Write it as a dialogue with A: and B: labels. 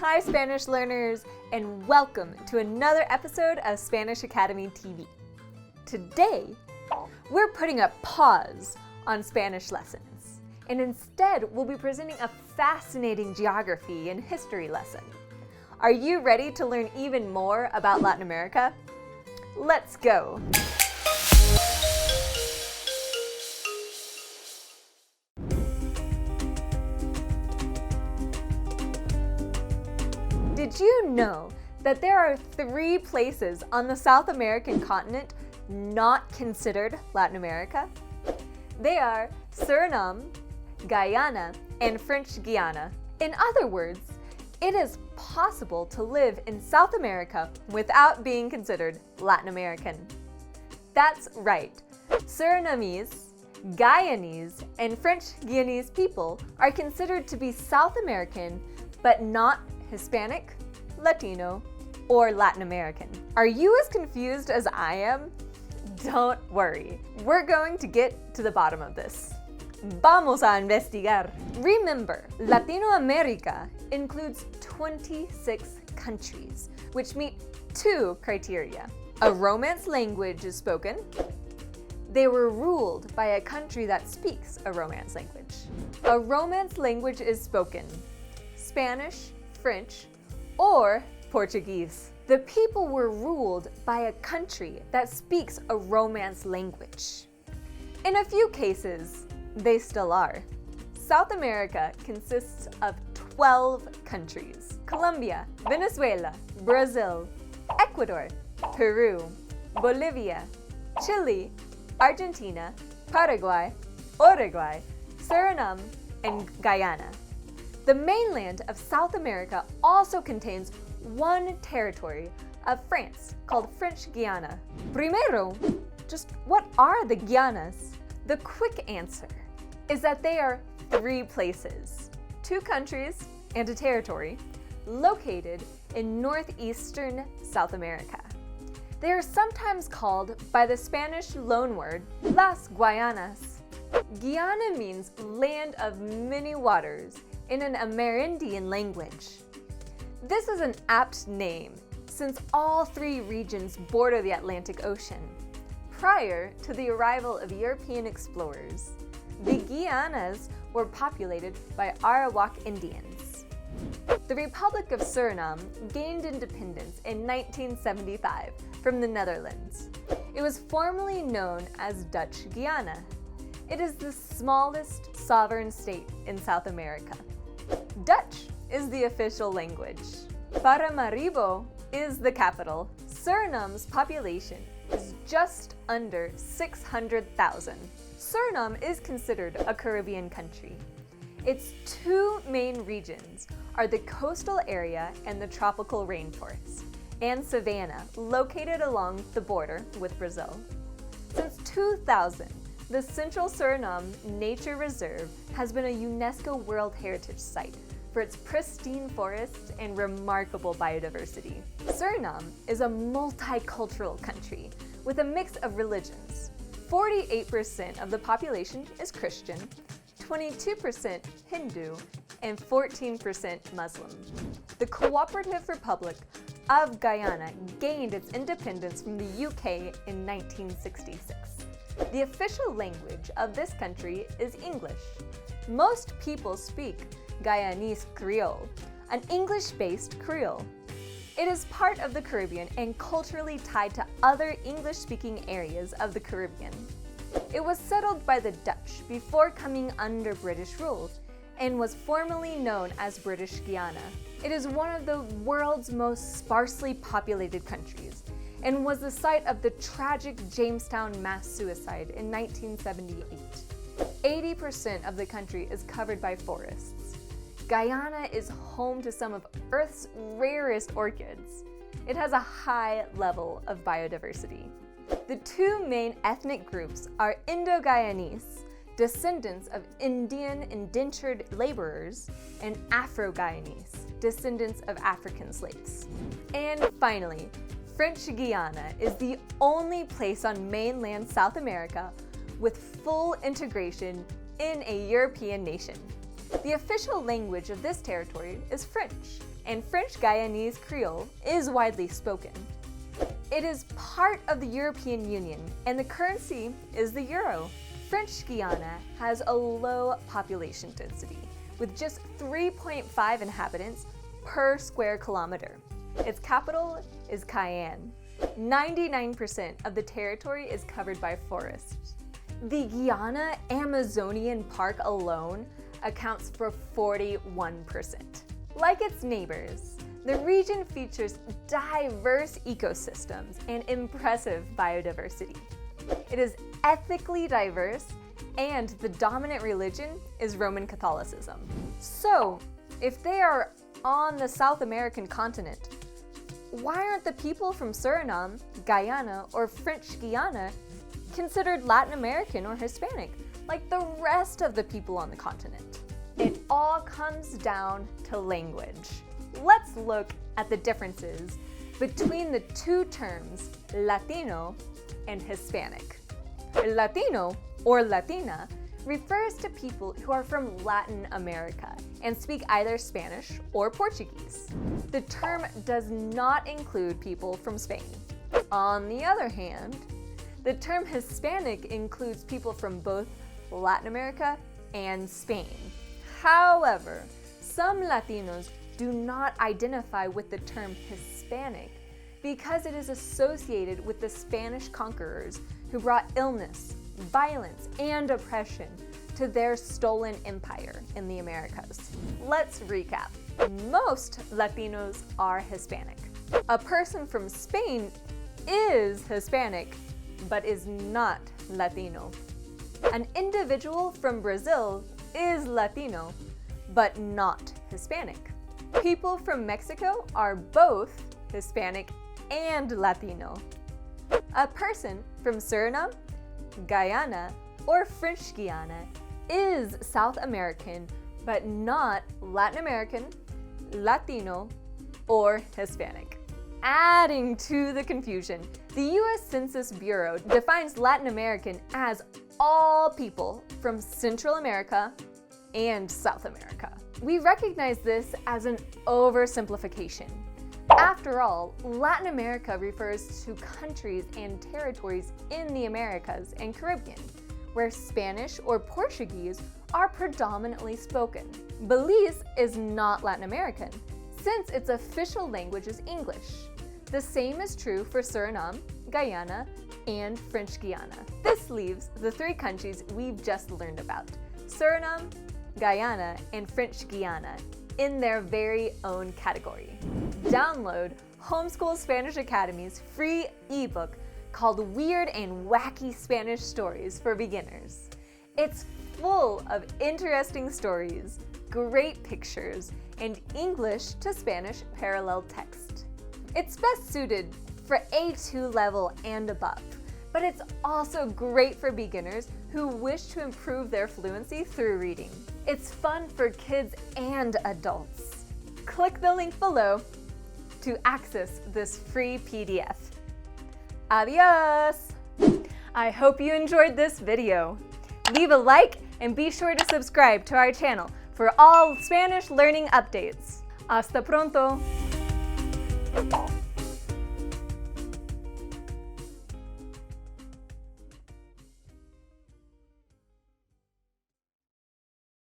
A: Hi Spanish learners, and welcome to another episode of Spanish Academy TV. Today, we're putting a pause on Spanish lessons, and instead we'll be presenting a fascinating geography and history lesson. Are you ready to learn even more about Latin America? Let's go! Did you know that there are 3 places on the South American continent not considered Latin America? They are Suriname, Guyana, and French Guiana. In other words, it is possible to live in South America without being considered Latin American. That's right. Surinamese, Guyanese, and French Guianese people are considered to be South American, but not Hispanic, Latino, or Latin American. Are you as confused as I am? Don't worry, we're going to get to the bottom of this. Vamos a investigar. Remember, Latinoamerica includes 26 countries, which meet 2 criteria. A Romance language is spoken. They were ruled by a country that speaks a Romance language. A Romance language is spoken Spanish, French, or Portuguese. The people were ruled by a country that speaks a Romance language. In a few cases, they still are. South America consists of 12 countries: Colombia, Venezuela, Brazil, Ecuador, Peru, Bolivia, Chile, Argentina, Paraguay, Uruguay, Suriname, and Guyana. The mainland of South America also contains one territory of France called French Guiana. Primero, just what are the Guianas? The quick answer is that they are 3 places, 2 countries and a territory, located in northeastern South America. They are sometimes called by the Spanish loanword Las Guayanas. Guyana means land of many waters in an Amerindian language. This is an apt name since all 3 regions border the Atlantic Ocean. Prior to the arrival of European explorers, the Guianas were populated by Arawak Indians. The Republic of Suriname gained independence in 1975 from the Netherlands. It was formerly known as Dutch Guiana. It is the smallest sovereign state in South America. Dutch is the official language. Paramaribo is the capital. Suriname's population is just under 600,000. Suriname is considered a Caribbean country. Its 2 main regions are the coastal area and the tropical rainforest, and savanna located along the border with Brazil. Since 2000, the Central Suriname Nature Reserve has been a UNESCO World Heritage Site for its pristine forests and remarkable biodiversity. Suriname is a multicultural country with a mix of religions. 48% of the population is Christian, 22% Hindu, and 14% Muslim. The Cooperative Republic of Guyana gained its independence from the UK in 1966. The official language of this country is English. Most people speak Guyanese Creole, an English-based Creole. It is part of the Caribbean and culturally tied to other English-speaking areas of the Caribbean. It was settled by the Dutch before coming under British rule and was formerly known as British Guiana. It is one of the world's most sparsely populated countries and was the site of the tragic Jamestown mass suicide in 1978. 80% of the country is covered by forests. Guyana is home to some of Earth's rarest orchids. It has a high level of biodiversity. The 2 main ethnic groups are Indo-Guyanese, descendants of Indian indentured laborers, and Afro-Guyanese, descendants of African slaves. And finally, French Guiana is the only place on mainland South America with full integration in a European nation. The official language of this territory is French, and French Guyanese Creole is widely spoken. It is part of the European Union, and the currency is the euro. French Guiana has a low population density, with just 3.5 inhabitants per square kilometer. Its capital is Cayenne. 99% of the territory is covered by forests. The Guyana Amazonian Park alone accounts for 41%. Like its neighbors, the region features diverse ecosystems and impressive biodiversity. It is ethnically diverse, and the dominant religion is Roman Catholicism. So, if they are on the South American continent, why aren't the people from Suriname, Guyana, or French Guiana considered Latin American or Hispanic, like the rest of the people on the continent? It all comes down to language. Let's look at the differences between the two terms, Latino and Hispanic. Latino, or Latina, refers to people who are from Latin America and speak either Spanish or Portuguese. The term does not include people from Spain. On the other hand, the term Hispanic includes people from both Latin America and Spain. However, some Latinos do not identify with the term Hispanic because it is associated with the Spanish conquerors who brought illness, violence, and oppression to their stolen empire in the Americas. Let's recap. Most Latinos are Hispanic. A person from Spain is Hispanic, but is not Latino. An individual from Brazil is Latino, but not Hispanic. People from Mexico are both Hispanic and Latino. A person from Suriname, Guyana, or French Guiana is South American, but not Latin American, Latino, or Hispanic. Adding to the confusion, the U.S. Census Bureau defines Latin American as all people from Central America and South America. We recognize this as an oversimplification. After all, Latin America refers to countries and territories in the Americas and Caribbean, where Spanish or Portuguese are predominantly spoken. Belize is not Latin American, since its official language is English. The same is true for Suriname, Guyana, and French Guiana. This leaves the three countries we've just learned about, Suriname, Guyana, and French Guiana, in their very own category. Download Homeschool Spanish Academy's free ebook called Weird and Wacky Spanish Stories for Beginners. It's full of interesting stories, great pictures, and English to Spanish parallel text. It's best suited for A2 level and above, but it's also great for beginners who wish to improve their fluency through reading. It's fun for kids and adults. Click the link below to access this free PDF. Adios! I hope you enjoyed this video. Leave a like and be sure to subscribe to our channel for all Spanish learning updates. Hasta pronto!